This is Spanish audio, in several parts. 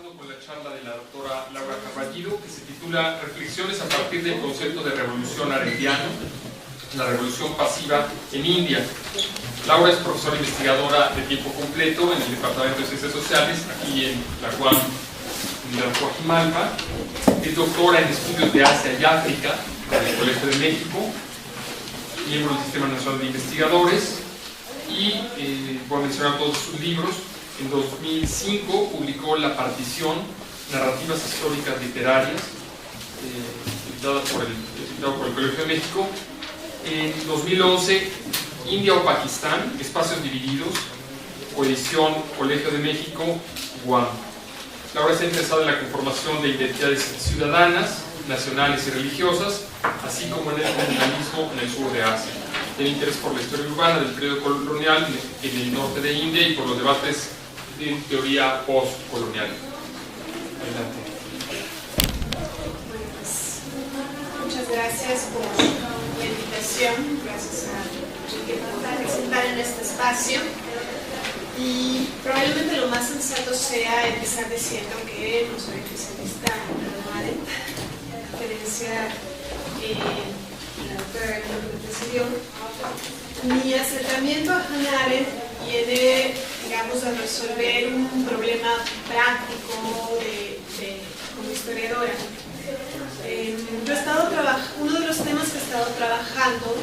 continuando con la charla de la doctora Laura Carballido, que se titula Reflexiones a partir del concepto de revolución arendtiano, la revolución pasiva en India. Laura es profesora investigadora de tiempo completo en el Departamento de Ciencias Sociales, aquí en la UAM, en la Coajimalpa. Es doctora en estudios de Asia y África en el Colegio de México, miembro del Sistema Nacional de Investigadores, y voy a mencionar todos sus libros. En 2005 publicó La Partición, Narrativas Históricas Literarias, editada por el Colegio de México. En 2011, India o Pakistán, Espacios Divididos, coedición Colegio de México, UAM. Laura está interesada en la conformación de identidades ciudadanas, nacionales y religiosas, así como en el comunalismo en el sur de Asia. Tiene interés por la historia urbana del periodo colonial en el norte de India y por los debates de teoría postcolonial. Adelante. Bueno, pues, muchas gracias por la invitación, gracias a Enrique por presentar en este espacio. Y probablemente lo más sensato sea empezar diciendo que no soy especialista en Hannah Arendt, a diferencia la doctora que me precedió. Mi acercamiento a Hannah Arendt viene, digamos, a resolver un problema práctico como historiadora. Yo he estado uno de los temas que he estado trabajando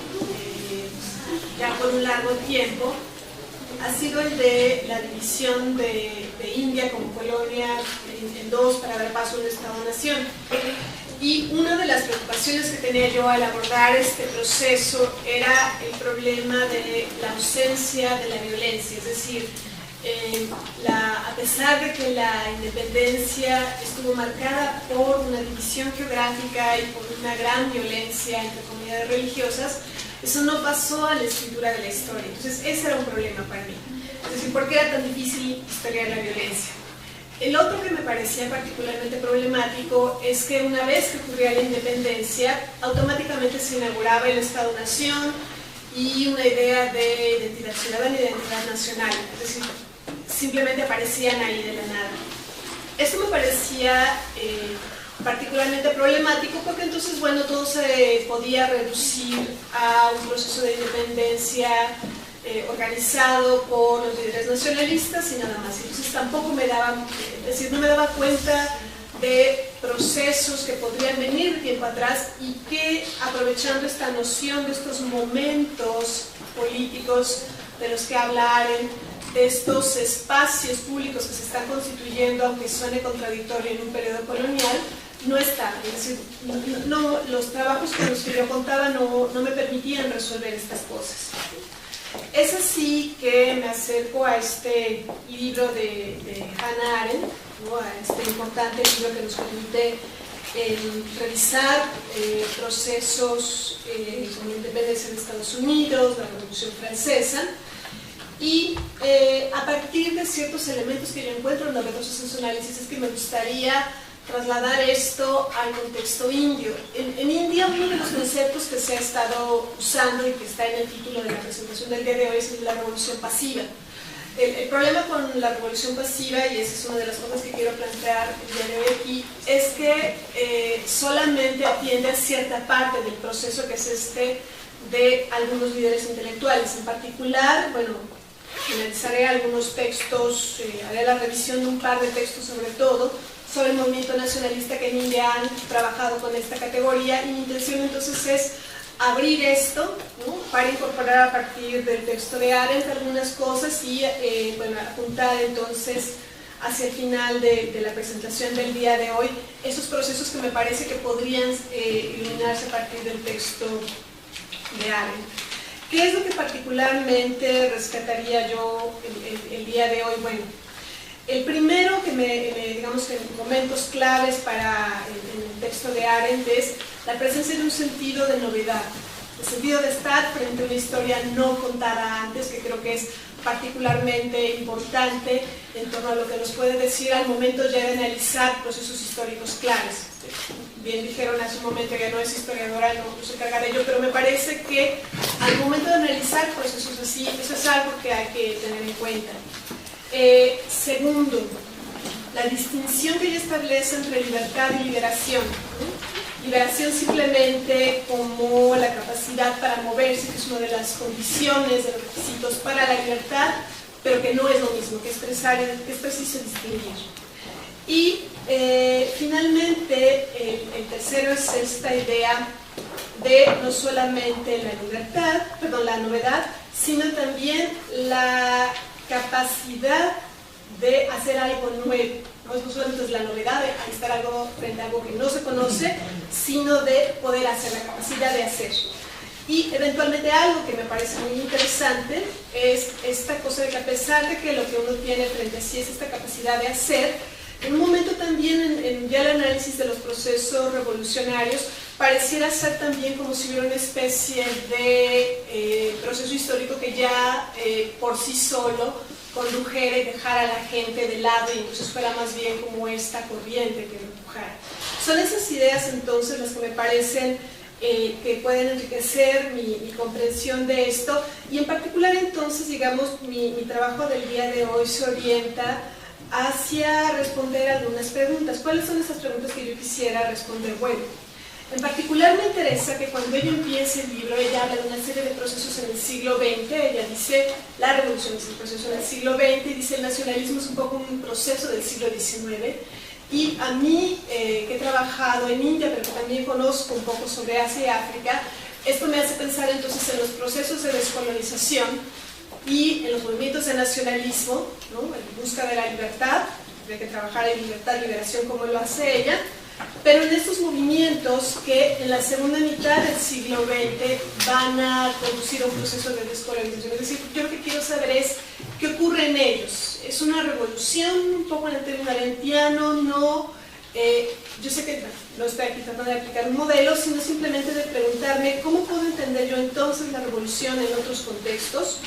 ya por un largo tiempo ha sido el de la división de India como colonia en dos para dar paso a un Estado-nación. Y una de las preocupaciones que tenía yo al abordar este proceso era el problema de la ausencia de la violencia, es decir, a pesar de que la independencia estuvo marcada por una división geográfica y por una gran violencia entre comunidades religiosas, eso no pasó a la escritura de la historia. Entonces ese era un problema para mí, es decir, ¿por qué era tan difícil historiar la violencia? El otro que me parecía particularmente problemático es que una vez que ocurría la independencia, automáticamente se inauguraba el Estado-Nación y una idea de identidad ciudadana y de identidad nacional, es decir, simplemente aparecían ahí de la nada. Esto me parecía particularmente problemático porque entonces, bueno, todo se podía reducir a un proceso de independencia organizado por los líderes nacionalistas y nada más. Entonces tampoco me daba, es decir, no me daba cuenta de procesos que podrían venir de tiempo atrás y que, aprovechando esta noción de estos momentos políticos de los que habla Arendt, de estos espacios públicos que se están constituyendo, aunque suene contradictorio en un periodo colonial, no está. Es decir, los trabajos con los que yo contaba no me permitían resolver estas cosas. Es así que me acerco a este libro de Hannah Arendt, ¿no? A este importante libro que nos permite revisar procesos como la independencia de Estados Unidos, la Revolución Francesa, y a partir de ciertos elementos que yo encuentro novedosos en su análisis es que me gustaría trasladar esto al contexto indio. En India, uno de los conceptos que se ha estado usando y que está en el título de la presentación del día de hoy es la revolución pasiva. El problema con la revolución pasiva, y esa es una de las cosas que quiero plantear el día de hoy aquí, es que solamente atiende a cierta parte del proceso que es este de algunos líderes intelectuales. En particular, bueno, analizaré algunos textos, haré la revisión de un par de textos sobre todo, sobre el movimiento nacionalista que en India han trabajado con esta categoría, y mi intención entonces es abrir esto, ¿no? Para incorporar a partir del texto de Arendt algunas cosas y bueno, apuntar entonces hacia el final de la presentación del día de hoy esos procesos que me parece que podrían iluminarse a partir del texto de Arendt. ¿Qué es lo que particularmente rescataría yo el día de hoy? Bueno, el primero digamos que momentos claves para el texto de Arendt es la presencia de un sentido de novedad, el sentido de estar frente a una historia no contada antes, que creo que es particularmente importante en torno a lo que nos puede decir al momento ya de analizar procesos históricos claves. Bien dijeron hace un momento, ya no es historiadora, no se encarga de ello, pero me parece que al momento de analizar procesos así, eso es algo que hay que tener en cuenta. Segundo, la distinción que ella establece entre libertad y liberación, ¿no? Liberación simplemente como la capacidad para moverse, que es una de las condiciones, de los requisitos para la libertad, pero que no es lo mismo, que es preciso distinguir. Y finalmente, el tercero es esta idea de no solamente la novedad, sino también la capacidad de hacer algo nuevo. No solamente es la novedad de estar frente a algo que no se conoce, sino de poder hacer, la capacidad de hacer. Y eventualmente algo que me parece muy interesante es esta cosa de que a pesar de que lo que uno tiene frente a sí es esta capacidad de hacer, en un momento también en ya el análisis de los procesos revolucionarios pareciera ser también como si hubiera una especie de proceso histórico que ya por sí solo condujera y dejara a la gente de lado y entonces fuera más bien como esta corriente que lo empujara. Son esas ideas entonces las que me parecen que pueden enriquecer mi comprensión de esto, y en particular entonces, digamos, mi trabajo del día de hoy se orienta hacia responder algunas preguntas. ¿Cuáles son esas preguntas que yo quisiera responder? Bueno, en particular me interesa que cuando ella empiece el libro, ella habla de una serie de procesos en el siglo XX, ella dice la revolución es el proceso en el siglo XX, y dice el nacionalismo es un poco un proceso del siglo XIX, y a mí, que he trabajado en India, pero que también conozco un poco sobre Asia y África, esto me hace pensar entonces en los procesos de descolonización y en los movimientos de nacionalismo, ¿no? En busca de la libertad, de que trabajar en libertad, liberación, como lo hace ella, pero en estos movimientos que en la segunda mitad del siglo XX van a conducir a un proceso de descolonización. Es decir, yo lo que quiero saber es qué ocurre en ellos. ¿Es una revolución un poco en el término arendtiano? No, yo sé que no estoy aquí tratando de aplicar un modelo, sino simplemente de preguntarme cómo puedo entender yo entonces la revolución en otros contextos.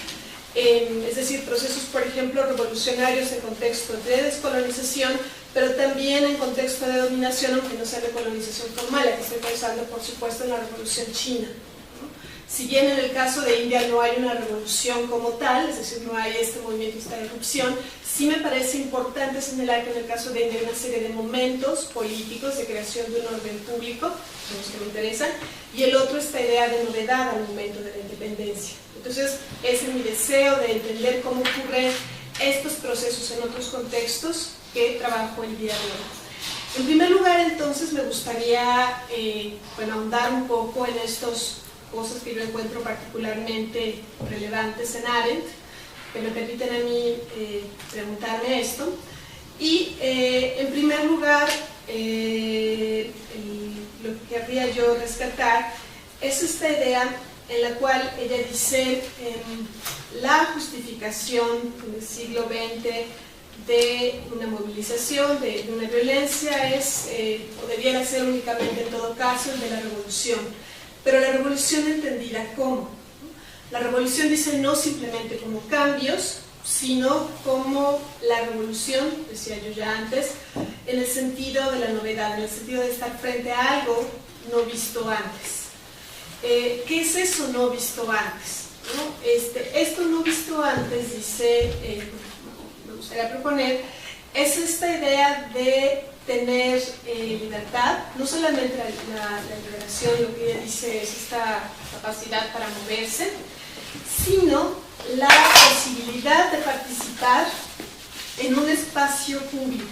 Es decir, procesos, por ejemplo, revolucionarios en contexto de descolonización, pero también en contexto de dominación, aunque no sea de colonización formal. Aquí estoy pensando, por supuesto, en la Revolución China, ¿no? Si bien en el caso de India no hay una revolución como tal, es decir, no hay este movimiento, esta erupción, sí me parece importante señalar que en el caso de India hay una serie de momentos políticos de creación de un orden público, los que me interesan, y el otro, esta idea de novedad al momento de la independencia. Entonces, ese es mi deseo de entender cómo ocurren estos procesos en otros contextos que trabajo el día de hoy. En primer lugar, entonces, me gustaría ahondar un poco en estas cosas que yo encuentro particularmente relevantes en Arendt, que me permiten a mí preguntarme esto. Y, en primer lugar, lo que querría yo rescatar es esta idea en la cual ella dice la justificación en el siglo XX de una movilización, de una violencia, es, o debiera ser únicamente en todo caso, el de la revolución. Pero la revolución entendida ¿cómo? La revolución dice no simplemente como cambios, sino como la revolución, decía yo ya antes, en el sentido de la novedad, en el sentido de estar frente a algo no visto antes. ¿Qué es eso no visto antes? ¿No? Esto no visto antes, dice, me gustaría proponer, es esta idea de tener libertad, no solamente la liberación, lo que ella dice es esta capacidad para moverse, sino la posibilidad de participar en un espacio público,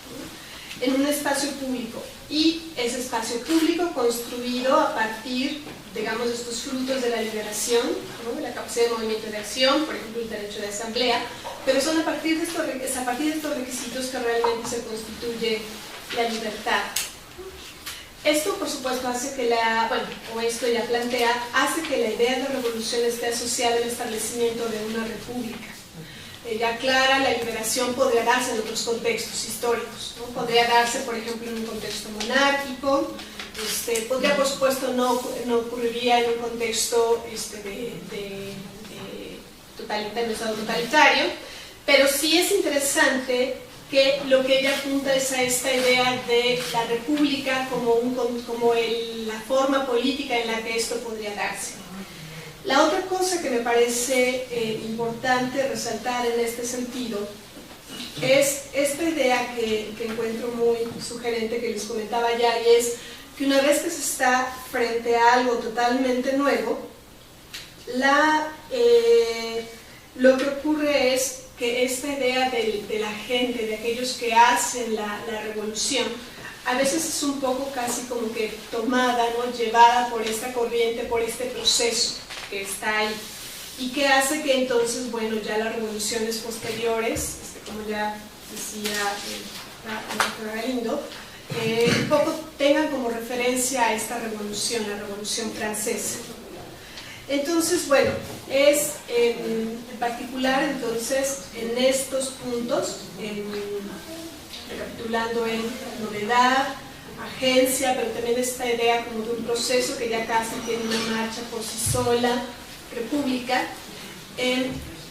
¿no? En un espacio público, y ese espacio público construido a partir, digamos, de estos frutos de la liberación, ¿no? De la capacidad de movimiento de acción, por ejemplo, el derecho de asamblea, pero son a partir de estos requisitos que realmente se constituye la libertad. Esto, por supuesto, hace que esto ya plantea, hace que la idea de la revolución esté asociada al establecimiento de una república. Ya aclara, la liberación podría darse en otros contextos históricos, ¿no? Podría darse, por ejemplo, en un contexto monárquico, podría, por supuesto, no ocurriría en un contexto de Estado totalitario, pero sí es interesante que lo que ella apunta es a esta idea de la república como la forma política en la que esto podría darse. La otra cosa que me parece importante resaltar en este sentido es esta idea que encuentro muy sugerente, que les comentaba ya, y es que una vez que se está frente a algo totalmente nuevo, lo que ocurre es que esta idea de la gente, de aquellos que hacen la revolución, a veces es un poco casi como que tomada, ¿no?, llevada por esta corriente, por este proceso que está ahí, y que hace que entonces, bueno, ya las revoluciones posteriores, como ya decía la doctora Galindo, un poco tengan como referencia a esta revolución, la Revolución Francesa. Entonces, bueno, es en particular entonces en estos puntos, recapitulando en novedad, agencia, pero también esta idea como de un proceso que ya casi tiene una marcha por sí sola, república,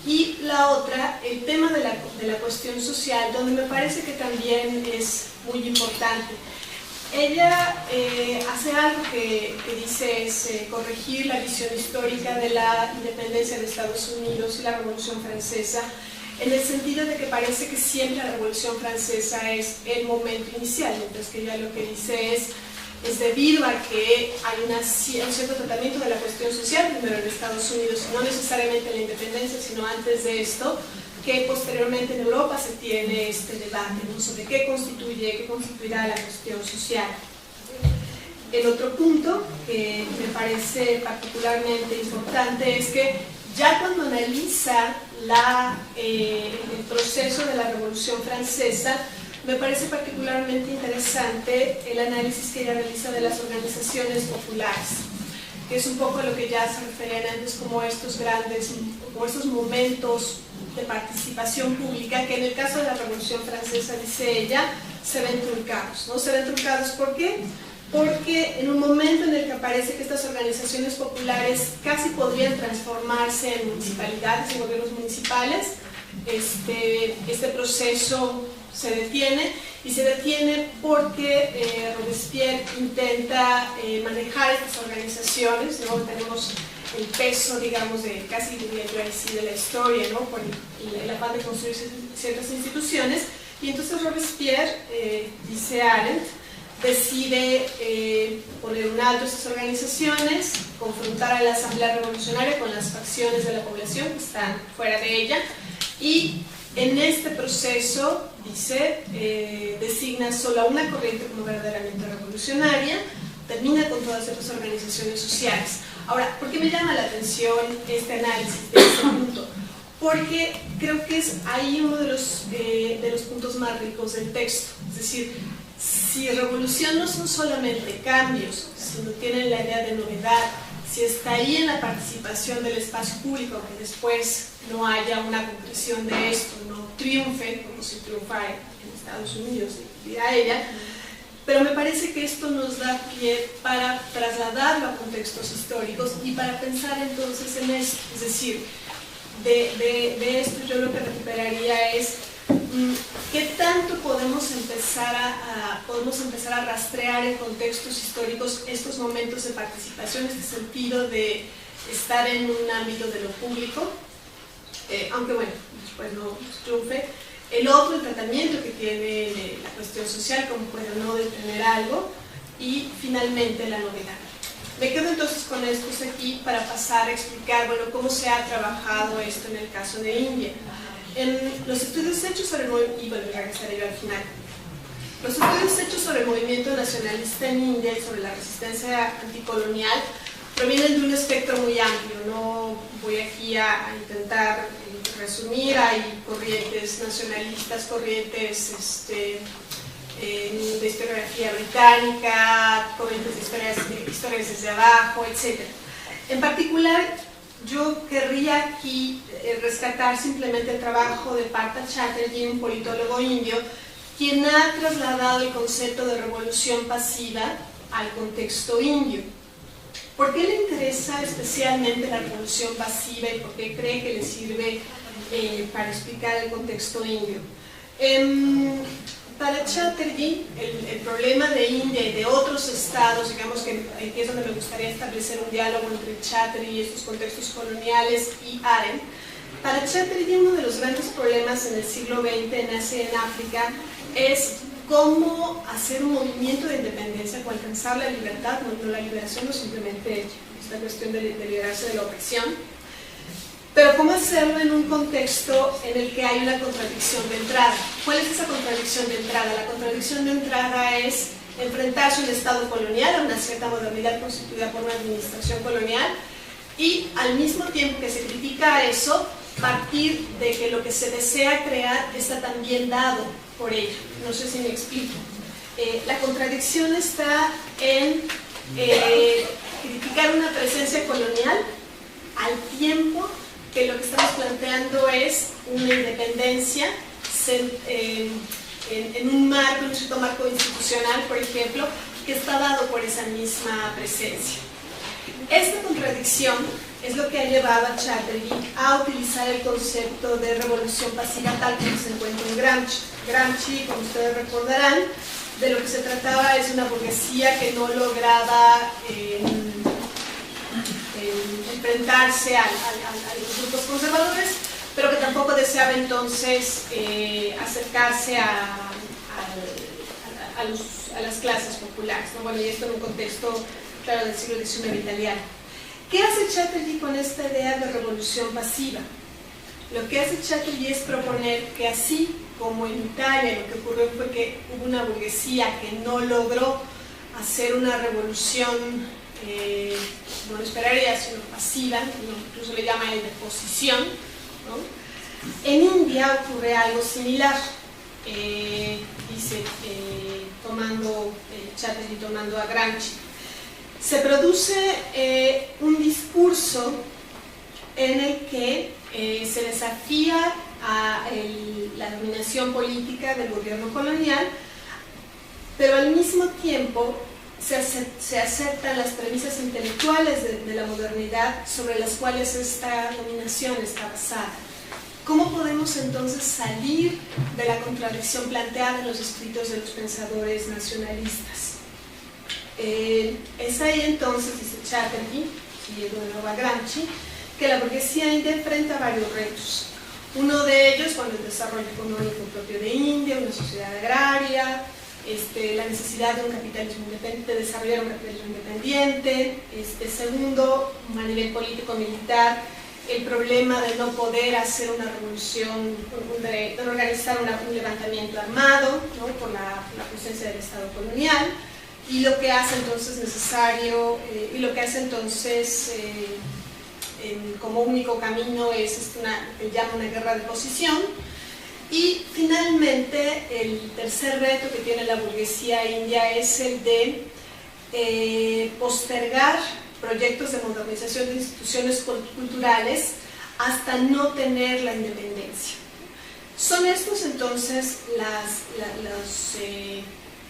y la otra, el tema de la cuestión social, donde me parece que también es muy importante. Ella hace algo que dice es corregir la visión histórica de la independencia de Estados Unidos y la Revolución Francesa, en el sentido de que parece que siempre la Revolución Francesa es el momento inicial, mientras que ella lo que dice es debido a que hay un cierto tratamiento de la cuestión social, primero en Estados Unidos, no necesariamente en la independencia, sino antes de esto, que posteriormente en Europa se tiene este debate, ¿no?, sobre qué constituirá la cuestión social. El otro punto que me parece particularmente importante es que ya cuando analiza el proceso de la Revolución Francesa, me parece particularmente interesante el análisis que ella realiza de las organizaciones populares, que es un poco lo que ya se referían antes como estos momentos de participación pública, que en el caso de la Revolución Francesa, dice ella, se ven truncados, ¿no? Se ven truncados, ¿por qué? Porque en un momento en el que aparece que estas organizaciones populares casi podrían transformarse en municipalidades, en gobiernos municipales, este proceso se detiene, y se detiene porque Robespierre intenta manejar estas organizaciones, ¿no? Tenemos el peso, digamos, de casi diría yo así de la historia, ¿no?, por el afán de construir ciertas instituciones, y entonces Robespierre, dice Arendt, decide poner un alto a estas organizaciones, confrontar a la Asamblea Revolucionaria con las facciones de la población que están fuera de ella, y en este proceso, dice, designa solo a una corriente como verdaderamente revolucionaria, termina con todas estas organizaciones sociales. Ahora, ¿por qué me llama la atención este análisis de este punto? Porque creo que es ahí uno de los puntos más ricos del texto. Es decir, si revolución no son solamente cambios, sino tienen la idea de novedad, si está ahí en la participación del espacio público, que después no haya una concreción de esto, no triunfe, como si triunfara en Estados Unidos, dirá ella, pero me parece que esto nos da pie para trasladarlo a contextos históricos y para pensar entonces en esto. Es decir, de esto yo lo que recuperaría es qué tanto podemos empezar a rastrear en contextos históricos estos momentos de participación, este sentido de estar en un ámbito de lo público, aunque bueno, después no triunfe. El otro, el tratamiento que tiene la cuestión social, como puede o no detener algo, y finalmente la novedad. Me quedo entonces con estos aquí para pasar a explicar, bueno, cómo se ha trabajado esto en el caso de India. En los estudios hechos sobre el movimiento, y bueno, regresaré yo al final, los estudios hechos sobre el movimiento nacionalista en India y sobre la resistencia anticolonial provienen de un espectro muy amplio. No voy aquí a intentar resumir. Hay corrientes nacionalistas, corrientes de historiografía británica, corrientes de historias desde abajo, etc. En particular, yo querría aquí rescatar simplemente el trabajo de Partha Chatterjee, un politólogo indio, quien ha trasladado el concepto de revolución pasiva al contexto indio. ¿Por qué le interesa especialmente la revolución pasiva y por qué cree que le sirve para explicar el contexto indio? Para Chatterjee, el problema de India y de otros estados, digamos que es donde me gustaría establecer un diálogo entre Chatterjee y estos contextos coloniales y Arendt, Para Chatterjee, uno de los grandes problemas en el siglo XX en Asia y en África es cómo hacer un movimiento de independencia, cómo alcanzar la libertad, no la liberación, no simplemente esta cuestión de liberarse de la opresión, pero cómo hacerlo en un contexto en el que hay una contradicción de entrada. ¿Cuál es esa contradicción de entrada? La contradicción de entrada es enfrentarse a un Estado colonial, a una cierta modernidad constituida por una administración colonial, y al mismo tiempo que se critica eso, partir de que lo que se desea crear está también dado por ello. No sé si me explico. La contradicción está en criticar una presencia colonial al tiempo que lo que estamos planteando es una independencia en un marco, en un cierto marco institucional, por ejemplo, que está dado por esa misma presencia. Esta contradicción es lo que ha llevado a Chatterjee a utilizar el concepto de revolución pasiva tal como se encuentra en Gramsci. Gramsci, como ustedes recordarán, de lo que se trataba es una burguesía que no lograba enfrentarse a los grupos conservadores, pero que tampoco deseaba entonces acercarse a las clases populares, ¿no? Bueno, y esto en un contexto, claro, del siglo XIX italiano. ¿Qué hace Chatterjee con esta idea de revolución pasiva? Lo que hace Chatterjee es proponer que así como en Italia lo que ocurrió fue que hubo una burguesía que no logró hacer una revolución, no lo esperaría, sino pasiva, incluso le llama el de posición, ¿no? En India ocurre algo similar, dice, Chatterjee tomando a Gramsci. Se produce un discurso en el que se desafía a la dominación política del gobierno colonial, pero al mismo tiempo se aceptan las premisas intelectuales de la modernidad sobre las cuales esta dominación está basada. ¿Cómo podemos entonces salir de la contradicción planteada en los escritos de los pensadores nacionalistas? Es ahí entonces, dice Chatterjee, siguiendo de nuevo a Gramsci, que la burguesía india enfrenta varios retos. Uno de ellos, el desarrollo económico propio de India, una sociedad agraria, la necesidad de un capitalismo independiente, de desarrollar un capitalismo independiente. Segundo, a nivel político-militar, el problema de no poder hacer una revolución, de no organizar un levantamiento armado, ¿no? por la presencia del Estado colonial. Y lo que hace entonces necesario, como único camino es que llama una guerra de posición. Y finalmente el tercer reto que tiene la burguesía india es el de postergar proyectos de modernización de instituciones culturales hasta no tener la independencia. Son estos entonces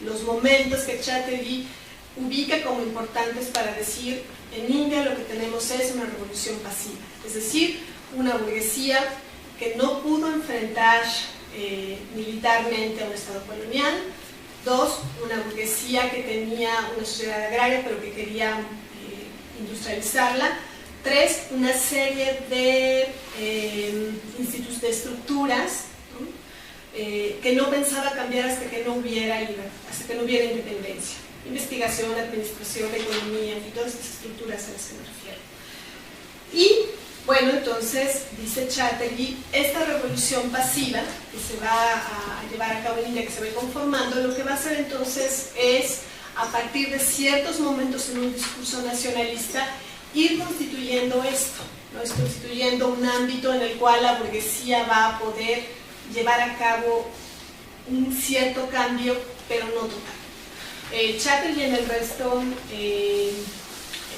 los momentos que Chatterjee ubica como importantes para decir: en India lo que tenemos es una revolución pasiva, es decir, una burguesía que no pudo enfrentar militarmente a un Estado colonial. Dos, una burguesía que tenía una sociedad agraria pero que quería industrializarla. Tres, una serie de estructuras, ¿no? Que no pensaba cambiar hasta que no hubiera independencia. Investigación, administración, economía, y todas esas estructuras a las que me refiero. Y bueno, entonces, dice Chatterjee, esta revolución pasiva que se va a llevar a cabo en India, que se va conformando, lo que va a hacer entonces es, a partir de ciertos momentos en un discurso nacionalista, ir constituyendo esto, ¿no? Es constituyendo un ámbito en el cual la burguesía va a poder llevar a cabo un cierto cambio, pero no total. Chatterjee en el resto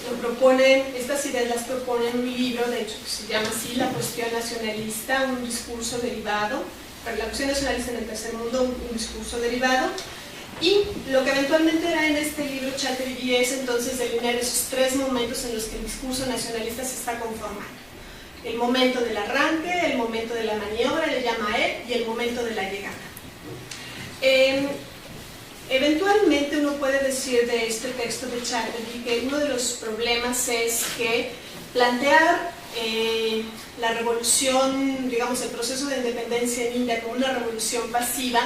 lo proponen, estas ideas las propone en un libro, de hecho, que se llama así, La cuestión nacionalista, un discurso derivado, la cuestión nacionalista en el tercer mundo, un discurso derivado. Y lo que eventualmente hará en este libro Chatterjee es entonces delinear esos tres momentos en los que el discurso nacionalista se está conformando. El momento del arranque, el momento de la maniobra, le llama a él, y el momento de la llegada. Eventualmente uno puede decir de este texto de Chatterjee que uno de los problemas es que plantear la revolución, digamos, el proceso de independencia en India como una revolución pasiva,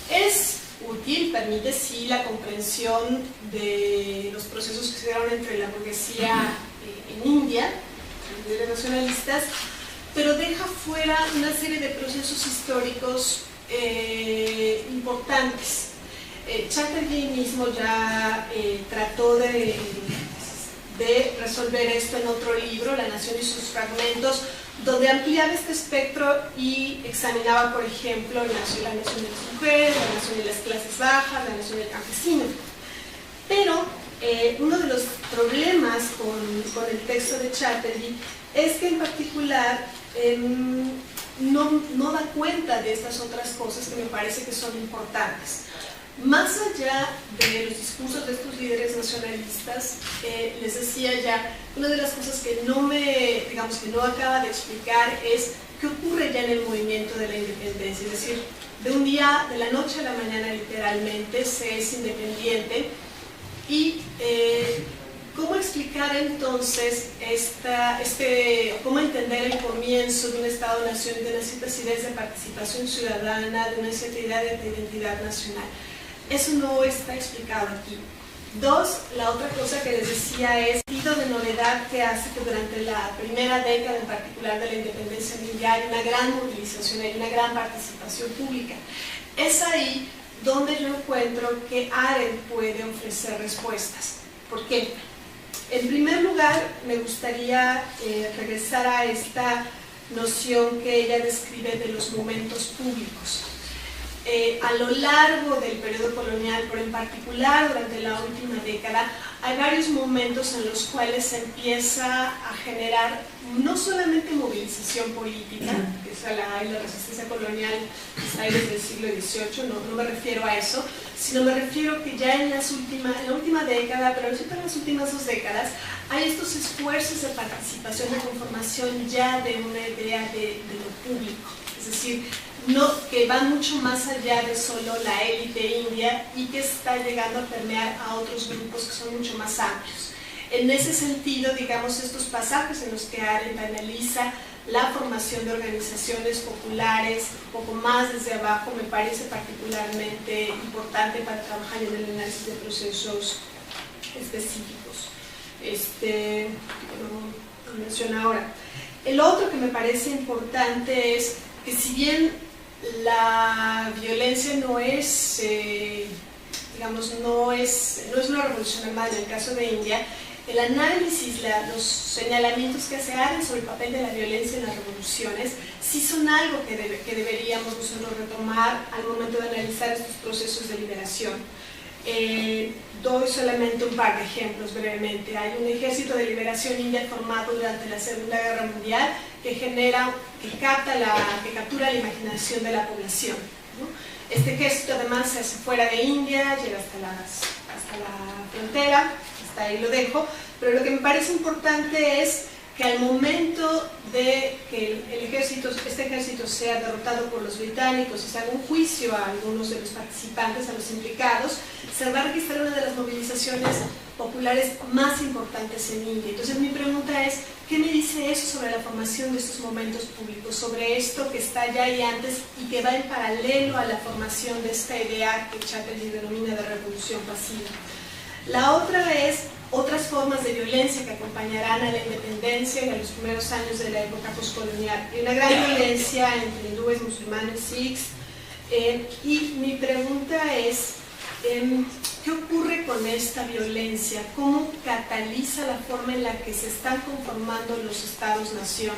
es útil, permite sí la comprensión de los procesos que se dieron entre la burguesía en India, los líderes nacionalistas, pero deja fuera una serie de procesos históricos importantes. Chatterjee mismo ya trató de resolver esto en otro libro, La nación y sus fragmentos, donde ampliaba este espectro y examinaba, por ejemplo, la nación de las mujeres, la nación de las clases bajas, la nación del campesino. Pero uno de los problemas con el texto de Chatterjee es que en particular no da cuenta de estas otras cosas que me parece que son importantes. Más allá de los discursos de estos líderes nacionalistas, les decía ya, una de las cosas que que no acaba de explicar es qué ocurre ya en el movimiento de la independencia, es decir, de la noche a la mañana literalmente se es independiente y cómo explicar entonces cómo entender el comienzo de un Estado-nación, de unas ciertas ideas de participación ciudadana, de una cierta idea de identidad nacional. Eso no está explicado aquí. Dos, la otra cosa que les decía es el sentido de novedad que hace que durante la primera década en particular de la independencia mundial hay una gran movilización, hay una gran participación pública. Es ahí donde yo encuentro que Arendt puede ofrecer respuestas. ¿Por qué? En primer lugar, me gustaría regresar a esta noción que ella describe de los momentos públicos. A lo largo del periodo colonial, pero en particular durante la última década, hay varios momentos en los cuales se empieza a generar no solamente movilización política, que es la resistencia colonial que está ahí desde el siglo XVIII, no me refiero a eso, sino me refiero que ya en la última década, pero en las últimas 2 décadas, hay estos esfuerzos de participación, de conformación ya de una idea de lo público, es decir, que va mucho más allá de solo la élite india y que está llegando a permear a otros grupos que son mucho más amplios. En ese sentido, digamos, estos pasajes en los que Arendt analiza la formación de organizaciones populares, un poco más desde abajo, me parece particularmente importante para trabajar en el análisis de procesos específicos. Lo menciono ahora. El otro que me parece importante es que si bien la violencia no es una revolución armada en el caso de India, el análisis, los señalamientos que hace Arendt sobre el papel de la violencia en las revoluciones sí son algo que deberíamos nosotros retomar al momento de analizar estos procesos de liberación. Doy solamente un par de ejemplos brevemente. Hay un ejército de liberación india formado durante la Segunda Guerra Mundial que captura la imaginación de la población, ¿no? Este ejército además se hace fuera de India, llega hasta la frontera, hasta ahí lo dejo, pero lo que me parece importante es que al momento de que este ejército sea derrotado por los británicos y se haga un juicio a algunos de los participantes, a los implicados, se va a registrar una de las movilizaciones populares más importantes en India. Entonces mi pregunta es, ¿qué me dice eso sobre la formación de estos momentos públicos? Sobre esto que está ya ahí antes y que va en paralelo a la formación de esta idea que Chatterjee denomina de revolución pasiva. La otra es otras formas de violencia que acompañarán a la independencia y a los primeros años de la época postcolonial. Hay una gran violencia entre hindúes, musulmanes, sikhs, y mi pregunta es, ¿qué ocurre con esta violencia? ¿Cómo cataliza la forma en la que se están conformando los estados-nación?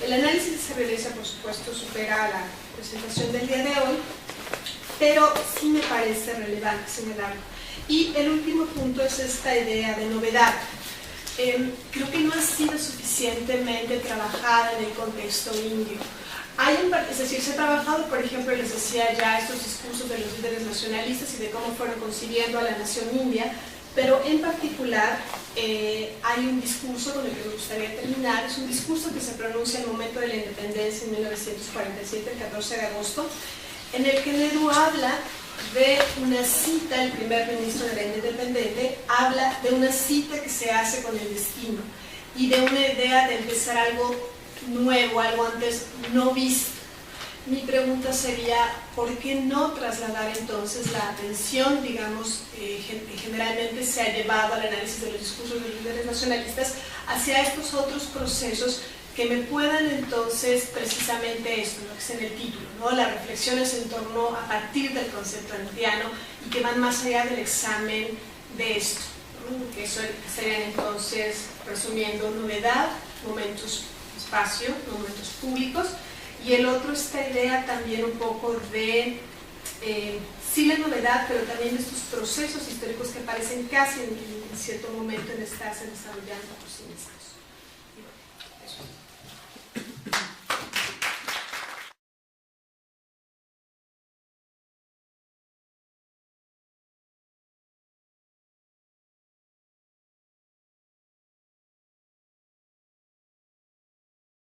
El análisis de esa violencia, por supuesto, supera a la presentación del día de hoy, pero sí me parece relevante señalarlo. Y el último punto es esta idea de novedad. Creo que no ha sido suficientemente trabajada en el contexto indio. Es decir, se ha trabajado, por ejemplo, les decía ya, estos discursos de los líderes nacionalistas y de cómo fueron concibiendo a la nación india, pero en particular hay un discurso con el que me gustaría terminar, es un discurso que se pronuncia al momento de la independencia en 1947, el 14 de agosto, en el que Nehru habla de una cita, el primer ministro de la India independiente habla de una cita que se hace con el destino. y de una idea de empezar algo nuevo, algo antes no visto. Mi pregunta sería, ¿por qué no trasladar entonces la atención, digamos, generalmente se ha llevado al análisis de los discursos de los líderes nacionalistas hacia estos otros procesos que me puedan entonces precisamente esto, lo que es en el título, ¿no? Las reflexiones en torno a partir del concepto antiano y que van más allá del examen de esto, ¿no? Que eso serían entonces, resumiendo, novedad, momentos espacio, momentos públicos, y el otro, esta idea también un poco de sí la novedad, pero también de estos procesos históricos que aparecen casi en cierto momento en estarse desarrollando por sí mismos.